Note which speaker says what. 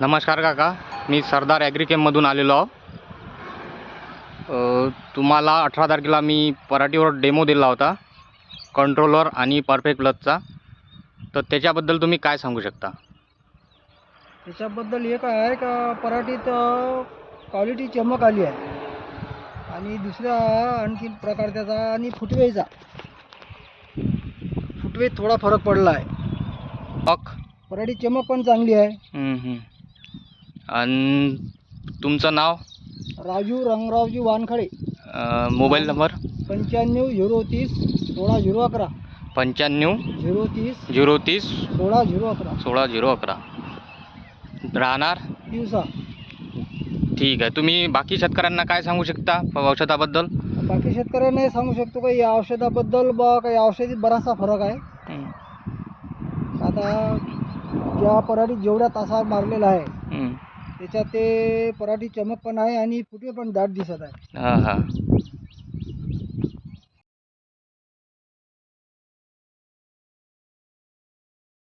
Speaker 1: नमस्कार काका, मी सरदार ॲग्रिकेममधून आलेलो आहो. तुम्हाला 18 तारखेला मी पराठीवर डेमो दिला होता कंट्रोलर आणि परफेक्ट प्लसचा. तर त्याच्याबद्दल तुम्ही काय सांगू शकता?
Speaker 2: त्याच्याबद्दल एक आहे का पराठीत क्वालिटी चमक आली आहे आणि दुसरा आणखीन प्रकार त्याचा आणि फुटवेचा थोडा फरक पडला आहे. पराठी चमक पण चांगली आहे.
Speaker 1: आणि तुमचं नाव?
Speaker 2: राजू रंगरावजी वानखडे.
Speaker 1: Mobile number?
Speaker 2: 95 030 16 011.
Speaker 1: 95
Speaker 2: 030
Speaker 1: 030
Speaker 2: 16 011.
Speaker 1: 16 011. राहणार
Speaker 2: दिवसा.
Speaker 1: ठीक आहे. तुम्ही बाकी शेतकऱ्यांना काय सांगू शकता औषधाबद्दल?
Speaker 2: बाकी शेतकऱ्यांना हे सांगू शकतो का या औषधाबद्दल काही औषधी बराचसा फरक आहे. आता ज्या पराठीत जेवढ्या तासावर मारलेला आहे त्याच्यात ते पराठी चमक पण आहे आणि फुटवे पण दाट दिसत आहे.
Speaker 1: हां.